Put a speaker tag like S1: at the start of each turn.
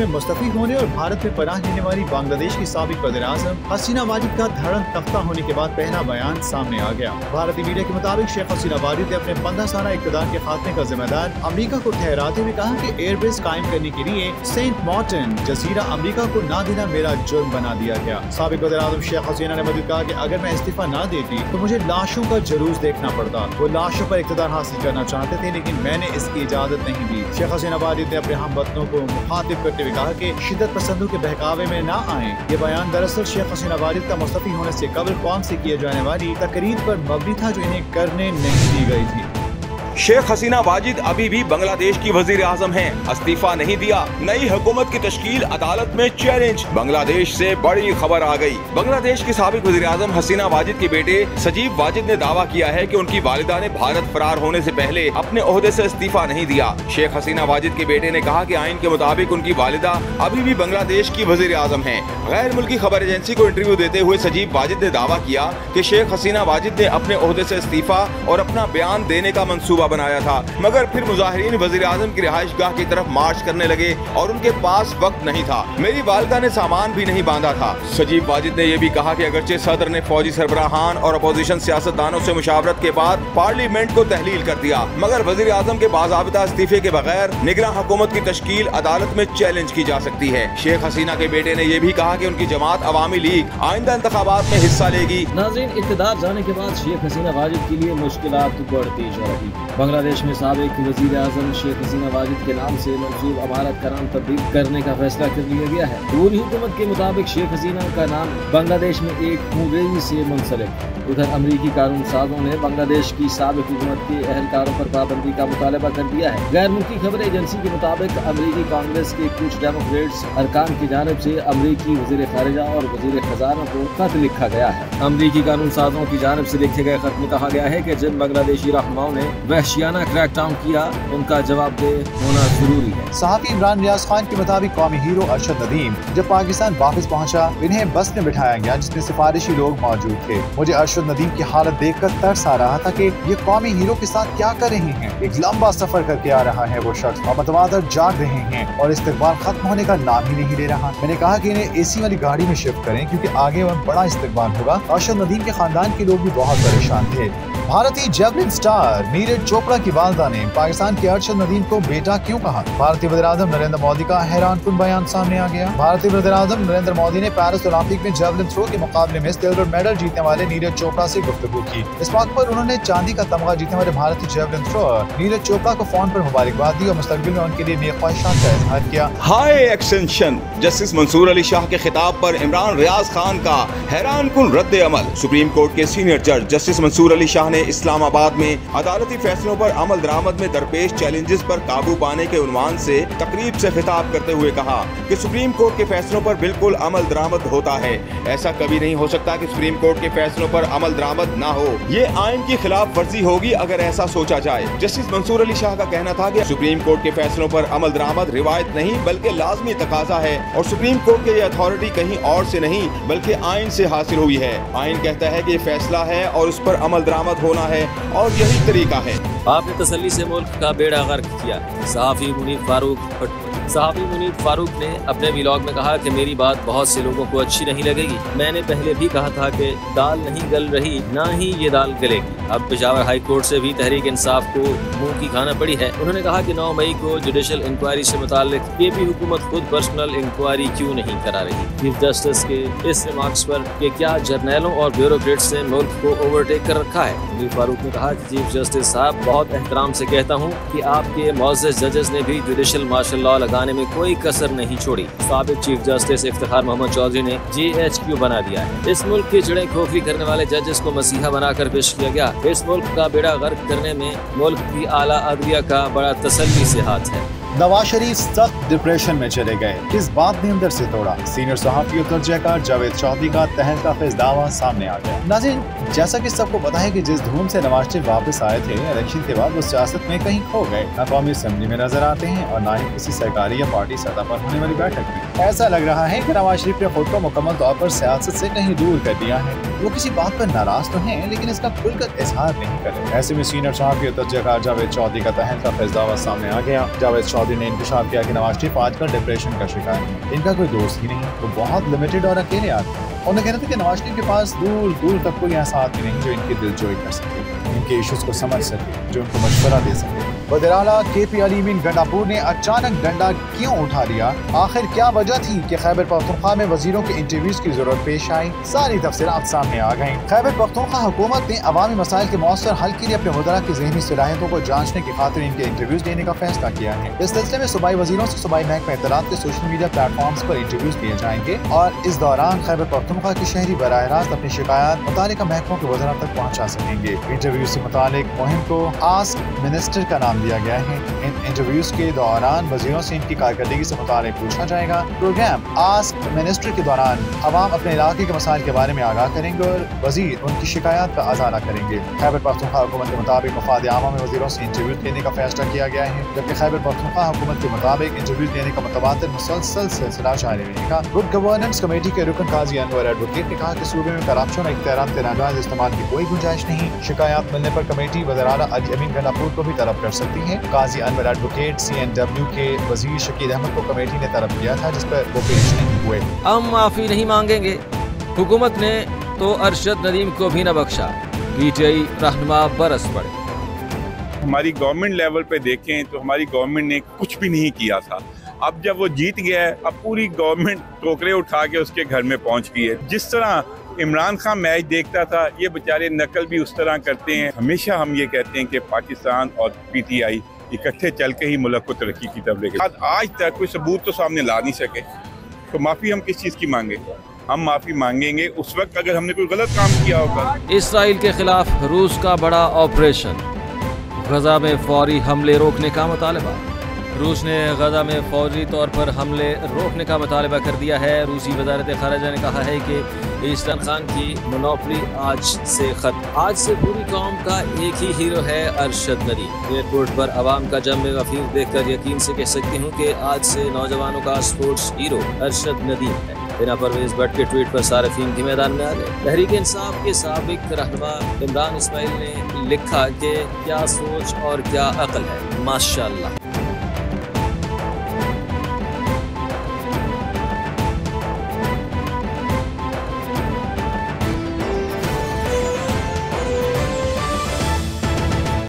S1: में मुस्तफी होने और भारत में पनाह लेने वाली बांग्लादेश की साबिक वज़ीर-ए-आज़म हसीना वाजिद का धड़म तख्ता होने के बाद पहला बयान सामने आ गया। भारतीय मीडिया के मुताबिक शेख हसीना वाजिद ने अपने 15 साल इक़्तिदार के खात्मे का जिम्मेदार अमरीका को ठहराते हुए कहा कि एयरबेस कायम करने के लिए सेंट मार्टिन जजीरा अमरीका को न देना मेरा जुर्म बना दिया गया। साबिक वज़ीर-ए-आज़म शेख हसीना ने मज़ीद कहा कि अगर मैं इस्तीफा न देती तो मुझे लाशों का जुलूस देखना पड़ता। वो लाशों पर इक़्तिदार हासिल करना चाहते थे, लेकिन मैंने इसकी इजाज़त नहीं दी। शेख हसीना वाजिद ने अपने हमवतनों को मुखातिब करते हुए कहा कि शिद्दत पसंदों के बहकावे में न आए। ये बयान दरअसल शेख हसीना वाजिद का मुस्तफी होने से कबल कौम से किए जाने वाली तकरीर पर मबनी था जो इन्हें करने नहीं दी गई थी।
S2: शेख हसीना वाजिद अभी भी बांग्लादेश की वजीर आजम हैं, इस्तीफा नहीं दिया। नई हुकूमत की तश्कील अदालत में चैलेंज। बांग्लादेश से बड़ी खबर आ गई। बांग्लादेश की साबिक वजीर आजम हसीना वाजिद के बेटे सजीब वाजिद ने दावा किया है कि उनकी वालिदा ने भारत फरार होने से पहले अपने ओहदे से इस्तीफा नहीं दिया। शेख हसीना वाजिद के बेटे ने कहा कि आइन के मुताबिक उनकी वालिदा अभी भी बांग्लादेश की वजीर आजम है। गैर मुल्की खबर एजेंसी को इंटरव्यू देते हुए सजीब वाजिद ने दावा किया कि शेख हसीना वाजिद ने अपने ओहदे से इस्तीफा और अपना बयान देने का मंसूबा बनाया था, मगर फिर मुजाहिरीन वजीर आजम की रिहाइश गाह की तरफ मार्च करने लगे और उनके पास वक्त नहीं था। मेरी वालिदा ने सामान भी नहीं बांधा था। सजीब वाजिद ने यह भी कहा कि अगरचे सदर ने फौजी सरबराहान और अपोजिशन सियासतदानों से मुशावरत के बाद पार्लियामेंट को तहलील कर दिया, मगर वजीर आजम के बाज़ाबिता इस्तीफे के बगैर निगरां हुकूमत की तश्कील अदालत में चैलेंज की जा सकती है। शेख हसीना के बेटे ने यह भी कहा कि उनकी जमात अवामी लीग आइंदा इंतखाबात में हिस्सा लेगी।
S3: नाज़रीन, इक़्तिदार जाने के बाद शेख हसीना वाजिद के लिए मुश्किलात बढ़ती जा रही। बांग्लादेश में साबिक वज़ीर आज़म शेख हसीना वाजिद के नाम से मंसूब अमारत का नाम तब्दील करने का फैसला कर लिया गया है। पूरी हुकूमत के मुताबिक शेख हसीना का नाम बांग्लादेश में एक खूंगेजी से मुंसलिक। उधर अमरीकी कानून साजों ने बांग्लादेश की साबिक हुकूमत के अहलकारों पर पाबंदी का मुतालबा कर दिया है। गैर मुल्की खबर एजेंसी के मुताबिक अमरीकी कांग्रेस के कुछ डेमोक्रेट्स अरकान की जानिब से अमरीकी वज़ीर खारिजा और वज़ीर खजाना को खत लिखा गया है। अमरीकी कानून साजों की जानिब से लिखे गए खत में कहा गया है कि जिन बांग्लादेशी रहनुमाओं ने वहशियाना क्रैकडाउन किया उनका जवाबदेह होना जरूरी है।
S1: सहाफ़ी इमरान रियाज खान के मुताबिक कौमी हीरो अरशद नदीम जब पाकिस्तान वापस पहुंचा, इन्हें बस में बिठाया गया जिसमें सिफारिशी लोग मौजूद थे। मुझे अरशद नदीम की हालत देखकर तरस आ रहा था कि ये कौमी हीरो के साथ क्या कर रहे हैं। एक लंबा सफर करके आ रहा है वो शख्स और मतवादर जाग रहे हैं और इस्तकबाल खत्म होने का नाम ही नहीं ले रहा। मैंने कहा कि इन्हें एसी वाली गाड़ी में शिफ्ट करें क्योंकि आगे वह बड़ा इस्तकबाल होगा। अरशद नदीम के खानदान के लोग भी बहुत परेशान थे। भारतीय जेवलिन स्टार नीरज चोपड़ा की वालिदा ने पाकिस्तान के अरशद नदीम को बेटा क्यों कहा। भारतीय वज़ीर-ए-आज़म नरेंद्र मोदी का हैरानकुन बयान सामने आ गया। भारतीय वज़ीर-ए-आज़म नरेंद्र मोदी ने पेरिस ओलंपिक में जेवलिन थ्रो के मुकाबले में सिल्वर मेडल जीतने वाले नीरज चोपड़ा से गुफ्तगू की। इस मौके पर उन्होंने चांदी का तमगा जीतने वाले भारतीय जेवलिन थ्रोअर नीरज चोपड़ा को फोन पर मुबारकबाद दी और मुस्तकबिल में उनके लिए नेक ख्वाहिशात का इजहार किया।
S2: High extension justice Mansoor Ali Shah के खिताब पर इमरान रियाज खान का हैरानकुन रद्द अमल। सुप्रीम कोर्ट के सीनियर जज जस्टिस मंसूर अली शाह ने इस्लामाबाद में अदालती फैसलों पर अमल दरामद में दरपेश चैलेंजेस पर काबू पाने के उन्वान से तकरीब से खिताब करते हुए कहा कि सुप्रीम कोर्ट के फैसलों पर बिल्कुल अमल दरामद होता है। ऐसा कभी नहीं हो सकता कि सुप्रीम कोर्ट के फैसलों पर अमल दरामद ना हो। ये आइन की खिलाफ वर्जी होगी अगर ऐसा सोचा जाए। जस्टिस मंसूर अली शाह का कहना था कि सुप्रीम कोर्ट के फैसलों पर अमल दरामद रिवायत नहीं बल्कि लाजमी तकाजा है और सुप्रीम कोर्ट की ये अथॉरिटी कहीं और से नहीं बल्कि आइन से हासिल हुई है। आइन कहता है कि ये फैसला है और उस पर अमल दरामद होना है और यही तरीका है।
S3: आपने तसल्ली से मुल्क का बेड़ा गर्क किया। सहाफ़ी मुनीब फारूक ने अपने व्लॉग में कहा कि मेरी बात बहुत से लोगों को अच्छी नहीं लगेगी। मैंने पहले भी कहा था कि दाल नहीं गल रही ना ही ये दाल गलेगी। अब पेशावर हाई कोर्ट से भी तहरीक इंसाफ को मुंह की खाना पड़ी है। उन्होंने कहा कि 9 मई को जुडिशल इंक्वायरी से मुताल्लिक ये भी हुकूमत खुद पर्सनल इंक्वायरी क्यों नहीं करा रही। चीफ जस्टिस के इस रिमार्क्स पर कि क्या जर्नैलों और ब्यूरोक्रेट्स ने मुल्क को ओवरटेक कर रखा है। मुनीब फारूक ने कहा कि चीफ जस्टिस साहब बहुत एहतराम से कहता हूँ कि आपके मुअज़्ज़ज़ जजेस ने भी जुडिशल मार्शल लॉ लगाने में कोई कसर नहीं छोड़ी। साबिक चीफ जस्टिस इफ्तिखार मोहम्मद चौधरी ने JHQ बना दिया है। इस मुल्क की जड़ें खोखली करने वाले जजेस को मसीहा बनाकर पेश किया गया। इस मुल्क का बेड़ा गर्क करने में मुल्क की आला अदलिया का बड़ा तसल्ली से हाथ है।
S1: नवाज शरीफ सख्त डिप्रेशन में चले गए, किस बात ने अंदर से तोड़ा। सीनियर सहाफ़ी और तर्जयकार जावेद चौधरी का तहलका-खेज़ दावा सामने आ गया। नाज़रीन, जैसा कि सबको पता है कि जिस धूम से नवाज शरीफ वापस आए थे, इलेक्शन के बाद वो सियासत में कहीं खो गए। न कौमी असेंबली में नजर आते हैं और न ही किसी सरकारी या पार्टी सतह पर होने वाली बैठक में। ऐसा लग रहा है कि नवाज शरीफ ने खुद को मुकम्मल तौर पर सियासत से कहीं दूर कर दिया है। वो किसी बात पर नाराज तो हैं, लेकिन इसका खुलकर इजहार नहीं कर रहे। ऐसे में सीनियर सहाफ़ी और तर्जयकार जावेद चौधरी का तहलका-खेज़ दावा सामने आ गया। जावेद चौधरी ने इंकशाफ किया कि नवाज शरीफ आजकल डिप्रेशन का शिकार है, इनका कोई दोस्त ही नहीं, वो बहुत लिमिटेड और अकेले आदमी हैं। उन्होंने कहना था कि नवाज शरीफ के पास दूर दूर तक कोई ऐसा आदमी नहीं जो इनकी दिलजोई कर सके, इनके इश्यूज को समझ सके, जो उनको मशवरा दे सके। वज़ीर-ए-आला KP अली मीन गंडापुर ने अचानक डंडा क्यों उठा लिया, आखिर क्या वजह थी कि खैबर पख्तूनख्वा में वजीरों के इंटरव्यूज की जरूरत पेश आई, सारी तफसीलात सामने आ गईं। खैबर पख्तूनख्वा हुकूमत ने अवामी मसाइल के मौसर हल के लिए अपने वज़रा की ज़हनी सलाहियतों को जांचने की खातिर इनके इंटरव्यूज लेने का फैसला किया है। इस सिलसिले में सूबाई वजीरों से सूबाई महकमा इत्तलात के सोशल मीडिया प्लेटफॉर्म्स पर इंटरव्यूज लिए जाएंगे और इस दौरान खैबर पख्तूनख्वा के शहरी बराह रास्त अपनी शिकायत मुतालिका महकमों के वज़रा तक पहुँचा सकेंगे। इंटरव्यू से मुतालिक मुहिम को आस्क मिनिस्टर का नाम दिया गया है। इन इंटरव्यूज के दौरान वजीरों से इनकी कारकर्दगी से मुतालिक पूछा जाएगा। प्रोग्राम आस्क मिनिस्टर के दौरान अवाम अपने इलाके के मसाइल के बारे में आगाह करेंगे और वजीर उनकी शिकायत का अजाला करेंगे। खैबर पख्तूनख्वा हुकूमत के मुताबिक मफाद आमा में वजीरों से इंटरव्यूज लेने का फैसला किया गया है, जबकि खैबर पख्तूनख्वा हुकूमत के मुताबिक इंटरव्यूज लेने का मुतवातिर मुसलसल सिलसिला जारी रहेगा। गुड गवर्नेंस कमेटी के रुकन काजी अनवर एडवोकेट ने कहा कि सूबे में करप्शन और इख्तियारात के नाजायज इस्तेमाल की कोई गुंजाइश नहीं। शिकायत मिलने पर कमेटी वज़ीर-ए-आला अली अमीन गंडापुर को भी तलब कर सकती है। काजी अनवर एडवोकेट CNW के वजीर शकील अहमद को कमेटी ने तलब किया था, जिस पर वो पेश नहीं हुए।
S3: हम माफी नहीं मांगेंगे, हुकूमत ने तो अरशद नदीम को भी न बख्शा, PTI रहनुमा बरस पड़े।
S4: हमारी गवर्नमेंट लेवल पे देखें तो हमारी गवर्नमेंट ने कुछ भी नहीं किया था। अब जब वो जीत गया है, अब पूरी गवर्नमेंट टोकरे उठा के उसके घर में पहुंच गई है। जिस तरह इमरान खान मैच देखता था, ये बेचारे नकल भी उस तरह करते हैं। हमेशा हम ये कहते हैं कि पाकिस्तान और PTI इकट्ठे चल के ही मुल्क को तरक्की की तरफ लेके। आज तक कोई सबूत तो सामने ला नहीं सके, तो माफ़ी हम किस चीज़ की मांगे? हम माफ़ी मांगेंगे उस वक्त अगर हमने कोई गलत काम किया होगा।
S3: इसराइल के खिलाफ रूस का बड़ा ऑपरेशन, गजा में फौरी हमले रोकने का मुतालबा। रूस ने गजा में फौरी तौर पर हमले रोकने का मुतालबा कर दिया है। रूसी वजारत खारजा ने कहा है कि इमरान खान की मोनोपली आज से खत्म। आज से पूरी कौम का एक ही हीरो है, अरशद नदीम। एयरपोर्ट पर आवाम का जम गफीर देखकर यकीन से कह सकती हूँ कि आज से नौजवानों का स्पोर्ट्स हीरो अरशद नदीम है। बिना परवेज भट्ट के ट्वीट पर सारफीन के मैदान में आ गए। तहरीक इंसाफ के साबिक रहनुमा इमरान इस्माइल ने लिखा कि क्या सोच और क्या अक्ल है, माशाअल्लाह।